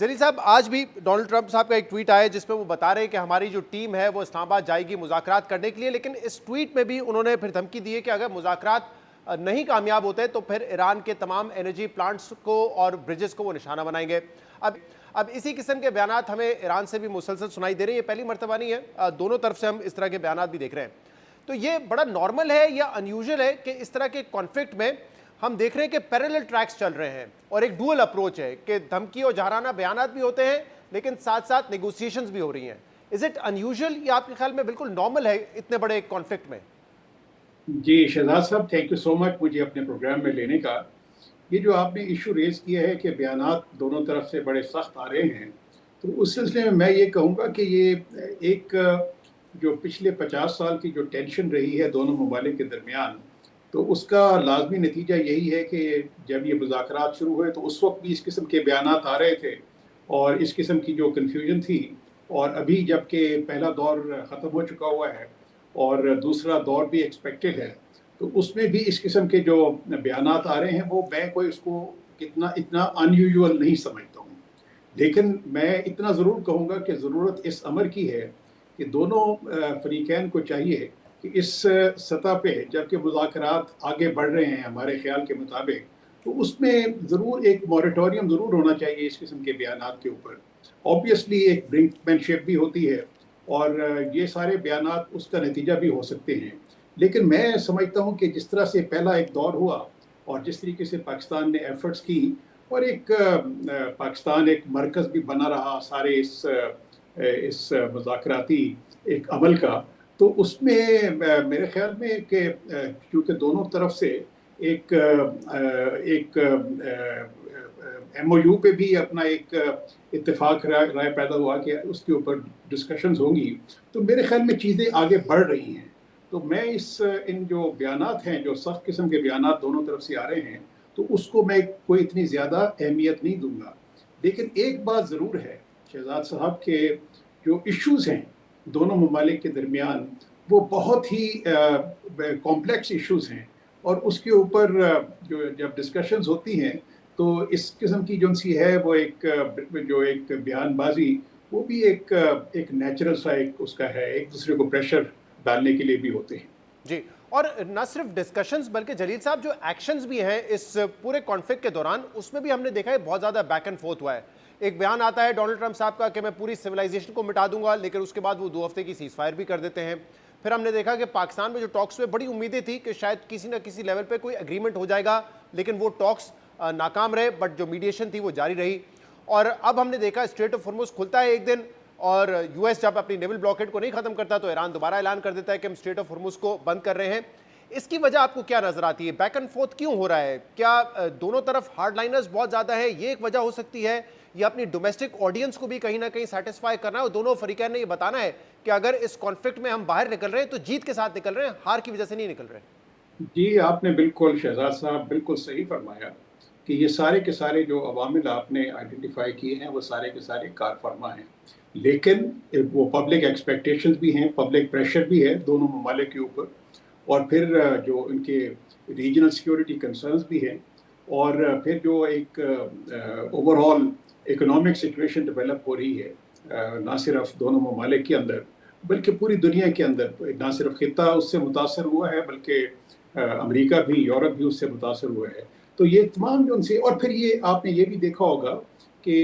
जलील साहब, आज भी डोनाल्ड ट्रंप साहब का एक ट्वीट आया जिसमें वो बता रहे हैं कि हमारी जो टीम है वो इस्लामाबाद जाएगी मुज़ाकरात करने के लिए, लेकिन इस ट्वीट में भी उन्होंने फिर धमकी दी है कि अगर मुज़ाकरात नहीं कामयाब होते तो फिर ईरान के तमाम एनर्जी प्लांट्स को और ब्रिजेस को वो निशाना बनाएंगे। अब इसी किस्म के बयानात हमें ईरान से भी मुसलसल सुनाई दे रहे हैं। ये पहली मर्तबा नहीं है, दोनों तरफ से हम इस तरह के बयानात भी देख रहे हैं। तो ये बड़ा नॉर्मल है या अनयूजुअल है कि इस तरह के कॉन्फ्लिक्ट में हम देख रहे हैं कि पैरेलल ट्रैक्स चल रहे हैं और एक डुअल अप्रोच है कि धमकी और जहराना बयानात भी होते हैं लेकिन साथ साथ नेगोशिएशंस भी हो रही हैं। इज इट अनयूजुअल या आपके ख्याल में बिल्कुल नॉर्मल है इतने बड़े एक कॉन्फ्लिक्ट में? जी शहजाद साहब, थैंक यू सो मच मुझे अपने प्रोग्राम में लेने का। ये जो आपने इशू रेज किया है कि बयानात दोनों तरफ से बड़े सख्त आ रहे हैं, तो उस सिलसिले में मैं ये कहूँगा कि ये एक जो पिछले 50 साल की जो टेंशन रही है दोनों ममालिक के दरमियान, तो उसका लाजमी नतीजा यही है कि जब ये मुज़ाकरात शुरू हुए तो उस वक्त भी इस किस्म के बयानात आ रहे थे और इस किस्म की जो कन्फ्यूजन थी, और अभी जबकि पहला दौर ख़त्म हो चुका हुआ है और दूसरा दौर भी एक्सपेक्टेड है, तो उसमें भी इस किस्म के जो बयानात आ रहे हैं वो मैं कोई उसको इतना अनयूजुअल नहीं समझता हूँ। लेकिन मैं इतना ज़रूर कहूँगा कि ज़रूरत इस अमर की है कि दोनों फरीकैन को चाहिए कि इस सतह पे जबकि मुज़ाकरात आगे बढ़ रहे हैं हमारे ख्याल के मुताबिक, तो उसमें ज़रूर एक मॉरेटोरियम ज़रूर होना चाहिए इस किस्म के बयानात के ऊपर। ऑब्वियसली एक ब्रिंकमैनशिप भी होती है और ये सारे बयानात उसका नतीजा भी हो सकते हैं। लेकिन मैं समझता हूँ कि जिस तरह से पहला एक दौर हुआ और जिस तरीके से पाकिस्तान ने एफर्ट्स की और एक पाकिस्तान एक मरकज़ भी बना रहा सारे इस मुज़ाकराती एक अमल का, तो उसमें मेरे ख्याल में कि चूँकि दोनों तरफ से एक MOU पे भी अपना एक इत्तेफाक राय पैदा हुआ कि उसके ऊपर डिस्कशंस होंगी, तो मेरे ख्याल में चीज़ें आगे बढ़ रही हैं। तो मैं इन जो बयानात हैं, जो सख्त किस्म के बयानात दोनों तरफ से आ रहे हैं, तो उसको मैं कोई इतनी ज़्यादा अहमियत नहीं दूंगा। लेकिन एक बात ज़रूर है शहजाद साहब के जो इश्यूज़ हैं दोनों ममालिक के दरमियान, वो बहुत ही कॉम्प्लेक्स इश्यूज़ हैं और उसके ऊपर जो जब डिस्कशंस होती हैं तो इस किस्म की जो सी है वो जो एक बयानबाजी, वो भी एक नेचुरल सा एक उसका है, एक दूसरे को प्रेशर डालने के लिए भी होते हैं। जी, और न सिर्फ डिस्कशंस बल्कि जलील साहब जो एक्शंस भी हैं इस पूरे कॉन्फ्लिक्ट के दौरान, उसमें भी हमने देखा है बहुत ज़्यादा बैक एंड फोर्थ हुआ है। एक बयान आता है डोनाल्ड ट्रंप साहब का कि मैं पूरी सिविलाइजेशन को मिटा दूंगा, लेकिन उसके बाद वो 2 हफ्ते की सीज फायर भी कर देते हैं। फिर हमने देखा कि पाकिस्तान में जो टॉक्स में बड़ी उम्मीदें थी कि शायद किसी न किसी लेवल पे कोई एग्रीमेंट हो जाएगा, लेकिन वो टॉक्स नाकाम रहे, बट जो मीडिएशन थी वो जारी रही। और अब हमने देखा स्ट्रेट ऑफ हॉर्मुज़ खुलता है एक दिन और यूएस जब अपनी नेवल ब्लॉकेड को नहीं खत्म करता तो ईरान दोबारा ऐलान कर देता है कि हम स्ट्रेट ऑफ हॉर्मुज़ को बंद कर रहे हैं। इसकी वजह आपको क्या नजर आती है? बैक एंड फोर्थ क्यों हो रहा है? क्या दोनों तरफ हार्डलाइनर्स बहुत ज़्यादा है, ये एक वजह हो सकती है, या अपनी डोमेस्टिक ऑडियंस को भी कहीं ना कहीं सेटिस्फाई करना है और दोनों फरीकैन ने ये बताना है कि अगर इस कॉन्फ्लिक्ट में हम बाहर निकल रहे हैं तो जीत के साथ निकल रहे हैं, हार की वजह से नहीं निकल रहे? जी, आपने बिल्कुल शहजाद साहब बिल्कुल सही फरमाया कि ये सारे के सारे जो अवामिल आपने आइडेंटिफाई किए हैं वो सारे के सारे कार फरमा हैं, लेकिन वो पब्लिक एक्सपेक्टेशंस भी हैं, पब्लिक प्रेशर भी है दोनों ममालिक के ऊपर, और फिर जो इनके रीजनल सिक्योरिटी कंसर्न्स भी हैं, और फिर जो एक ओवरऑल इकोनॉमिक सिचुएशन डेवलप हो रही है ना सिर्फ दोनों ममालिक के अंदर बल्कि पूरी दुनिया के अंदर। ना सिर्फ खिता उससे मुतासर हुआ है बल्कि अमेरिका भी, यूरोप भी उससे मुतासर हुआ है। तो ये तमाम जो उनसे, और फिर ये आपने ये भी देखा होगा कि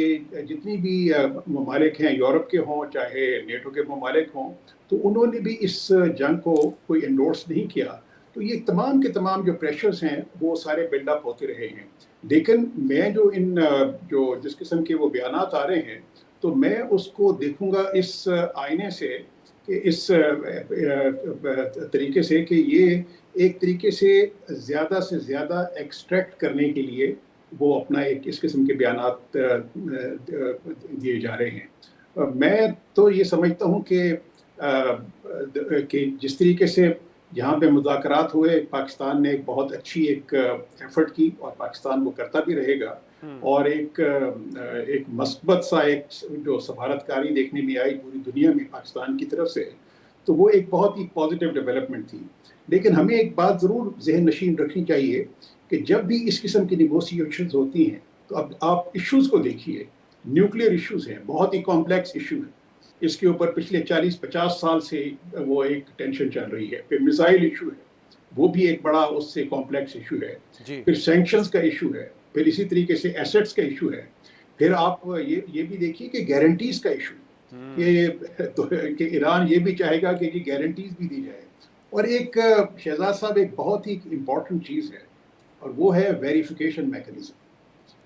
जितनी भी ममालिक हैं, यूरोप के हों चाहे नेटो के ममालिक हों, तो उन्होंने भी इस जंग को कोई एंडोर्स नहीं किया। तो ये तमाम के तमाम जो प्रेशर्स हैं वो सारे बिल्डअप होते रहे हैं। लेकिन मैं जो जो जिस किस्म के वो बयानात आ रहे हैं, तो मैं उसको देखूंगा इस आईने से कि इस तरीके से कि ये एक तरीके से ज़्यादा एक्सट्रैक्ट करने के लिए वो अपना एक इस किस्म के बयानात दिए जा रहे हैं। मैं तो ये समझता हूँ कि जिस तरीके से यहाँ पे मुज़ाकरात हुए, पाकिस्तान ने एक बहुत अच्छी एक एफर्ट की और पाकिस्तान वो करता भी रहेगा, और एक मस्बत सा एक जो सफारतकारी देखने में आई पूरी दुनिया में पाकिस्तान की तरफ से, तो वो एक बहुत ही पॉजिटिव डेवलपमेंट थी। लेकिन हमें एक बात ज़रूर जहन नशीन रखनी चाहिए कि जब भी इस किस्म की नेगोशिएशंस होती हैं तो अब आप इश्यूज़ को देखिए, न्यूक्लियर इश्यूज हैं, बहुत ही कॉम्प्लेक्स इशू है, इसके ऊपर पिछले 40-50 साल से वो एक टेंशन चल रही है। फिर मिसाइल इशू है, वो भी एक बड़ा उससे कॉम्प्लेक्स इशू है। जी फिर सैंक्शंस का इशू है, फिर इसी तरीके से एसेट्स का इशू है। फिर आप ये भी देखिए कि गारंटीज का इशू, कि ईरान ये भी चाहेगा कि जी गारंटीज भी दी जाए। और एक शहजाद साहब एक बहुत ही इम्पॉर्टेंट चीज़ है, और वो है वेरिफिकेशन मैकेनिज्म,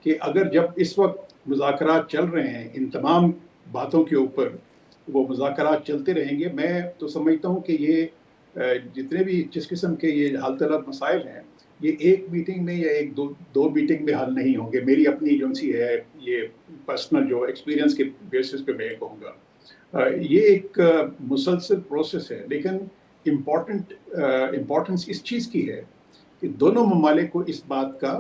कि अगर जब इस वक्त मुज़ाकरात चल रहे हैं इन तमाम बातों के ऊपर, वो मुज़ाकरात चलते रहेंगे। मैं तो समझता हूँ कि ये जितने भी जिस किस्म के ये हल तलब मसाइल हैं, ये एक मीटिंग में या एक दो मीटिंग में हल नहीं होंगे। मेरी अपनी जो सी है, ये पर्सनल जो एक्सपीरियंस के बेसिस पे मैं कहूँगा, ये एक मुसलसल प्रोसेस है। लेकिन इम्पोर्टेंस इस चीज़ की है कि दोनों ममालिक को इस बात का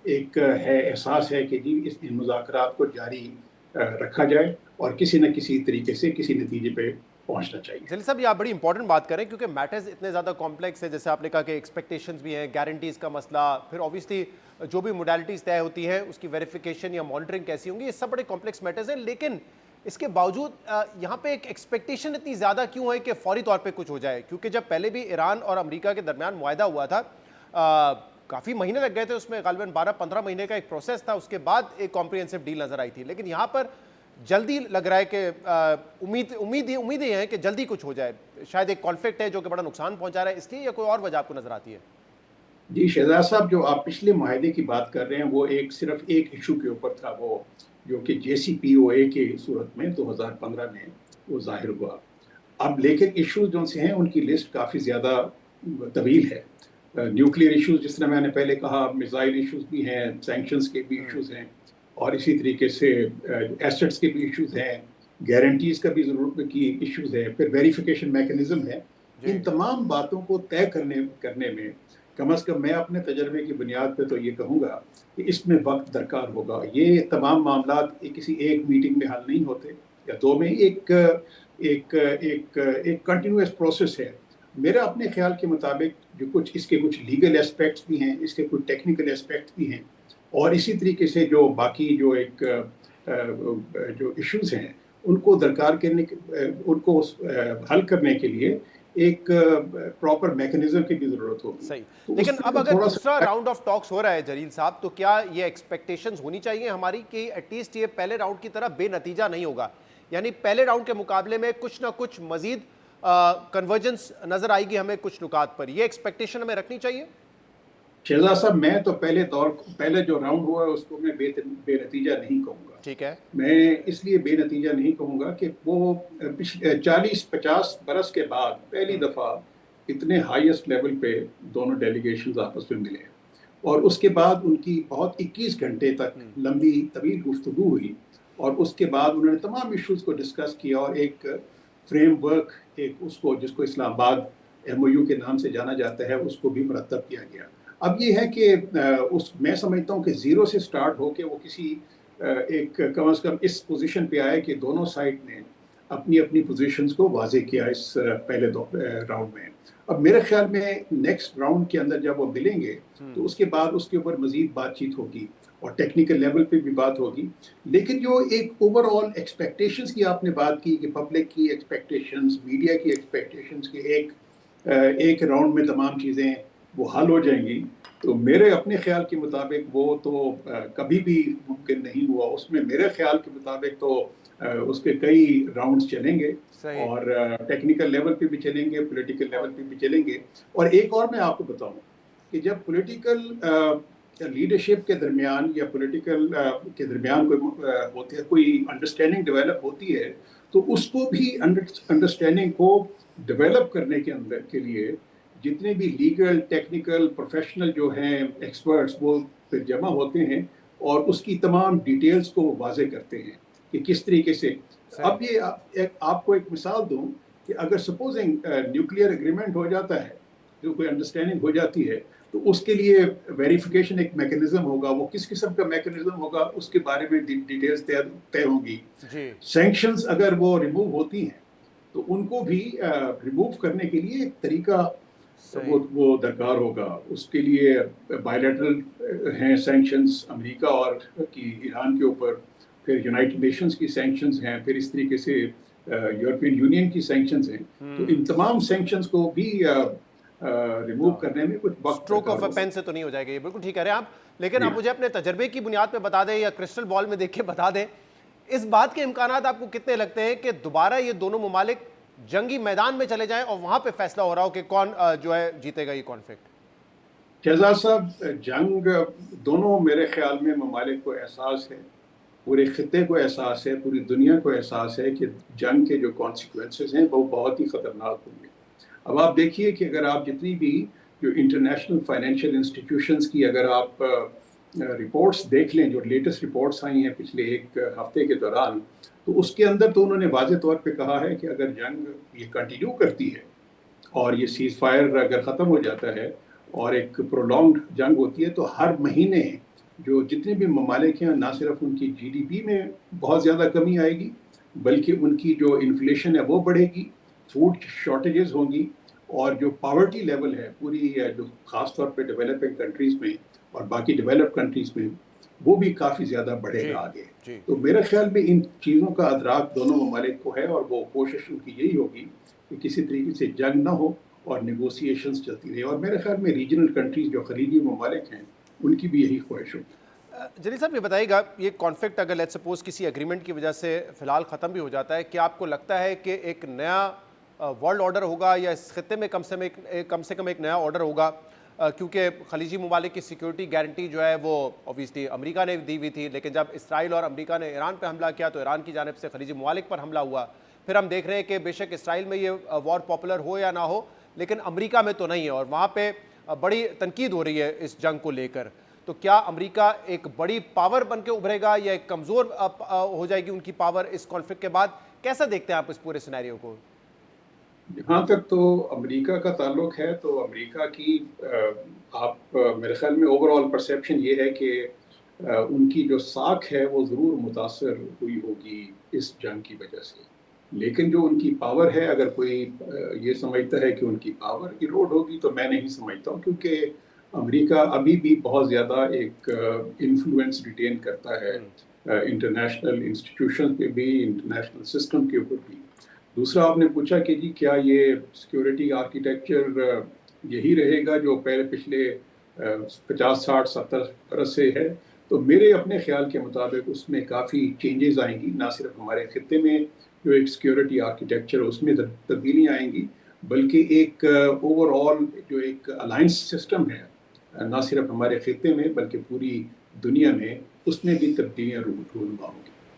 एक है एहसास है कि जी इन मुज़ाकरात को जारी रखा जाए और किसी न किसी तरीके से किसी नतीजे पे पहुंचना चाहिए। जलील साहब, ये आप बड़ी इंपॉर्टेंट बात करें, क्योंकि मैटर्स इतने ज़्यादा कॉम्प्लेक्स है। जैसे आपने कहा कि एक्सपेक्टेशंस भी हैं, गारंटीज़ का मसला, फिर ऑब्वियसली जो भी मोडालिटीज़ तय होती हैं उसकी वेरिफिकेशन या मॉनिटरिंग कैसी होंगी, ये सब बड़े कॉम्प्लेक्स मैटर्स हैं। लेकिन इसके बावजूद यहाँ पे एक एक्सपेक्टेशन इतनी ज़्यादा क्यों है कि फौरी तौर पे कुछ हो जाए? क्योंकि जब पहले भी ईरान और अमेरिका के दरमियान मुआहदा हुआ था, काफ़ी महीने लग गए थे उसमें, गालिबन 12-15 महीने का एक प्रोसेस था, उसके बाद एक कॉम्प्रिहेंसिव डील नज़र आई थी। लेकिन यहाँ पर जल्दी लग रहा है कि उम्मीद ये है कि जल्दी कुछ हो जाए। शायद एक कॉन्फ्लिक्ट है जो कि बड़ा नुकसान पहुंचा रहा है, इसलिए, या कोई और वजह आपको नजर आती है? जी शहजाद साहब, जो आप पिछले मुआहदे की बात कर रहे हैं, वो सिर्फ एक इशू के ऊपर था, वो जो कि JCPOA की सूरत में 2015 में वो जाहिर हुआ। अब लेकिन इश्यूज जो से हैं उनकी लिस्ट काफ़ी ज़्यादा तवील है। न्यूक्लियर इश्यूज, जिस तरह मैंने पहले कहा, मिसाइल इश्यूज भी हैं, सैंक्शंस के भी इश्यूज हैं, और इसी तरीके से एसेट्स के भी इश्यूज हैं, गारंटीज का भी ज़रूरत की इश्यूज है, फिर वेरिफिकेशन मैकेनिज्म है। इन तमाम बातों को तय करने में कम अज़ कम मैं अपने तजर्बे की बुनियाद पे तो ये कहूँगा कि इसमें वक्त दरकार होगा। ये तमाम मामलात किसी एक मीटिंग में हल नहीं होते या दो में। एक एक एक एक कंटिन्यूस प्रोसेस है। मेरा अपने ख्याल के मुताबिक जो कुछ लीगल एस्पेक्ट्स भी हैं, इसके कुछ टेक्निकल एस्पेक्ट्स भी हैं, और इसी तरीके से जो बाकी जो इश्यूज हैं उनको उनको हल करने के लिए एक प्रॉपर मैकेनिज्म की भी जरूरत होगी। सही। तो लेकिन अब अगर थोड़ा दूसरा राउंड ऑफ टॉक्स हो रहा है जलील साहब, तो क्या ये एक्सपेक्टेशंस होनी चाहिए हमारी कि एटलीस्ट ये पहले राउंड की तरह बेनतीजा नहीं होगा? यानी पहले राउंड के मुकाबले में कुछ ना कुछ मजीद कन्वर्जेंस नजर आएगी हमें कुछ नुकात पर, ये एक्सपेक्टेशन हमें रखनी चाहिए? शहजाद साहब, मैं तो पहले जो राउंड हुआ है उसको मैं बेनतीजा नहीं कहूँगा। ठीक है। मैं इसलिए बेनतीजा नहीं कहूँगा कि वो 40-50 बरस के बाद पहली दफ़ा इतने हाईएस्ट लेवल पे दोनों डेलीगेशंस आपस में मिले, और उसके बाद उनकी बहुत 21 घंटे तक लंबी तवील गुफ्तगू हुई, और उसके बाद उन्होंने तमाम इश्यूज़ को डिस्कस किया, और एक फ्रेमवर्क, एक उसको जिसको इस्लामाबाद MOU के नाम से जाना जाता है, उसको भी मुरतब किया गया। अब ये है कि मैं समझता हूँ कि ज़ीरो से स्टार्ट हो के वो किसी एक कम अज़ कम इस पोजीशन पे आए कि दोनों साइड ने अपनी अपनी पोजीशंस को वाज़े किया इस पहले राउंड में। अब मेरे ख्याल में नेक्स्ट राउंड के अंदर जब वो मिलेंगे तो उसके बाद उसके ऊपर मज़ीद बातचीत होगी और टेक्निकल लेवल पे भी बात होगी। लेकिन जो एक ओवरऑल एक्सपेक्टेशंस की आपने बात की कि पब्लिक की एक्सपेक्टेशंस, मीडिया की एक्सपेक्टेशंस के एक राउंड में तमाम चीज़ें वो हल हो जाएंगी, तो मेरे अपने ख्याल के मुताबिक वो तो कभी भी मुमकिन नहीं हुआ। उसमें मेरे ख्याल के मुताबिक तो उसके कई राउंड्स चलेंगे, और टेक्निकल लेवल पे भी चलेंगे, पॉलिटिकल लेवल पे भी चलेंगे। और एक और मैं आपको बताऊं कि जब पॉलिटिकल लीडरशिप के दरमियान या पॉलिटिकल के दरमियान कोई अंडरस्टैंडिंग डेवलप होती है, तो उसको भी अंडरस्टैंडिंग को डेवलप करने के लिए जितने भी लीगल, टेक्निकल, प्रोफेशनल जो हैं एक्सपर्ट्स, वो फिर जमा होते हैं और उसकी तमाम डिटेल्स को वाजे करते हैं कि किस तरीके से। अब ये आपको एक मिसाल दूं कि अगर सपोजिंग न्यूक्लियर एग्रीमेंट हो जाता है, जो कोई अंडरस्टैंडिंग हो जाती है, तो उसके लिए वेरिफिकेशन एक मैकेनिज्म होगा। वो किस किस्म का मैकेनिज्म होगा उसके बारे में डिटेल्स तय होंगी। सैंक्शंस अगर वो रिमूव होती हैं तो उनको भी रिमूव करने के लिए एक तरीका वो दरकार होगा। उसके लिए बायलैटरल हैं सैंक्शंस अमेरिका और की ईरान के ऊपर, پھر یونائٹڈ نیشنز کی سینکشنز ہیں، پھر اس طریقے سے یورپین یونین کی سینکشنز ہیں، تو ان تمام سینکشنز کو بھی ریموو کرنے میں کچھ وقت اسٹروک آف اے پین سے تو نہیں ہو جائے گا یہ، بالکل ٹھیک کہہ رہے ہیں آپ، لیکن آپ مجھے اپنے تجربے کی بنیاد پہ بتا دیں یا کرسٹل بال میں دیکھ کے بتا دیں، اس بات کے امکانات آپ کو کتنے لگتے ہیں کہ دوبارہ یہ دونوں ممالک جنگی میدان میں چلے جائیں اور وہاں پہ فیصلہ ہو رہا ہو کہ کون جو ہے جیتے گا یہ کانفلکٹ؟ شہزاد صاحب، جنگ دونوں میرے خیال میں ممالک کو احساس ہے، پورے خطے کو احساس ہے، پوری دنیا کو احساس ہے کہ جنگ کے جو کانسیکوینسز ہیں وہ بہت ہی خطرناک ہوں گے۔ اب آپ دیکھیے کہ اگر آپ جتنی بھی جو انٹرنیشنل فائنینشیل انسٹیٹیوشنز کی اگر آپ رپورٹس دیکھ لیں، جو لیٹسٹ رپورٹس آئی ہیں پچھلے ایک ہفتے کے دوران، تو اس کے اندر تو انہوں نے واضح طور پہ کہا ہے کہ اگر جنگ یہ کنٹینیو کرتی ہے اور یہ سیز فائر اگر ختم ہو جاتا ہے اور ایک پرولونگڈ جنگ ہوتی ہے، تو ہر مہینے جو جتنے بھی ممالک ہیں نہ صرف ان کی جی ڈی پی میں بہت زیادہ کمی آئے گی، بلکہ ان کی جو انفلیشن ہے وہ بڑھے گی، فوڈ شارٹیجز ہوں گی، اور جو پاورٹی لیول ہے پوری جو خاص طور پہ ڈیولپنگ کنٹریز میں اور باقی ڈیولپ کنٹریز میں، وہ بھی کافی زیادہ بڑھے گا آگے۔ تو میرے خیال میں ان چیزوں کا ادراک دونوں ممالک کو ہے، اور وہ کوشش ان کی یہی ہوگی کہ کسی طریقے سے جنگ نہ ہو اور نیگوسیشنز چلتی رہے، اور میرے خیال میں ریجنل کنٹریز جو خلیجی ممالک ہیں ان کی بھی یہی خواہش ہوگی۔ جلیل صاحب یہ بتائیے گا، یہ کانفلکٹ اگر لیٹ سپوز کسی ایگریمنٹ کی وجہ سے فی الحال ختم بھی ہو جاتا ہے، کیا آپ کو لگتا ہے کہ ایک نیا ورلڈ آرڈر ہوگا یا اس خطے میں کم سے کم ایک نیا آرڈر ہوگا؟ کیونکہ خلیجی ممالک کی سیکیورٹی گارنٹی جو ہے وہ اوبویسلی امریکہ نے دی ہوئی تھی، لیکن جب اسرائیل اور امریکہ نے ایران پہ حملہ کیا تو ایران کی جانب سے خلیجی ممالک پر حملہ ہوا۔ پھر ہم دیکھ رہے ہیں کہ بے شک اسرائیل میں یہ وار پاپولر ہو یا نہ ہو، لیکن امریکہ میں تو نہیں ہے، اور وہاں پہ بڑی تنقید ہو رہی ہے اس جنگ کو لے کر۔ تو کیا امریکہ ایک بڑی پاور بن کے ابھرے گا یا ایک کمزور ہو جائے گی ان کی پاور اس کانفلکٹ کے بعد؟ کیسا دیکھتے ہیں آپ اس پورے سینیریو کو؟ جہاں تک تو امریکہ کا تعلق ہے تو امریکہ کی آپ میرے خیال میں اوور آل پرسیپشن یہ ہے کہ ان کی جو ساکھ ہے وہ ضرور متاثر ہوئی ہوگی اس جنگ کی وجہ سے، لیکن جو ان کی پاور ہے، اگر کوئی یہ سمجھتا ہے کہ ان کی پاور ایروڈ ہوگی تو میں نہیں سمجھتا ہوں، کیونکہ امریکہ ابھی بھی بہت زیادہ ایک انفلوئنس ریٹین کرتا ہے انٹرنیشنل انسٹیٹیوشن پہ بھی، انٹرنیشنل سسٹم کے اوپر بھی۔ دوسرا آپ نے پوچھا کہ جی کیا یہ سیکیورٹی آرکیٹیکچر یہی رہے گا جو پچھلے 50 60 70 برس سے ہے؟ تو میرے اپنے خیال کے مطابق اس میں کافی چینجز آئیں گی، نہ صرف ہمارے خطے میں جو ایک سیکیورٹی آرکیٹیکچر اس میں تبدیلیاں آئیں گی، بلکہ ایک اوور آل جو ایک الائنس سسٹم ہے نہ صرف ہمارے خطے میں بلکہ پوری دنیا میں، اس میں بھی تبدیلیاں رونما ہوں گی۔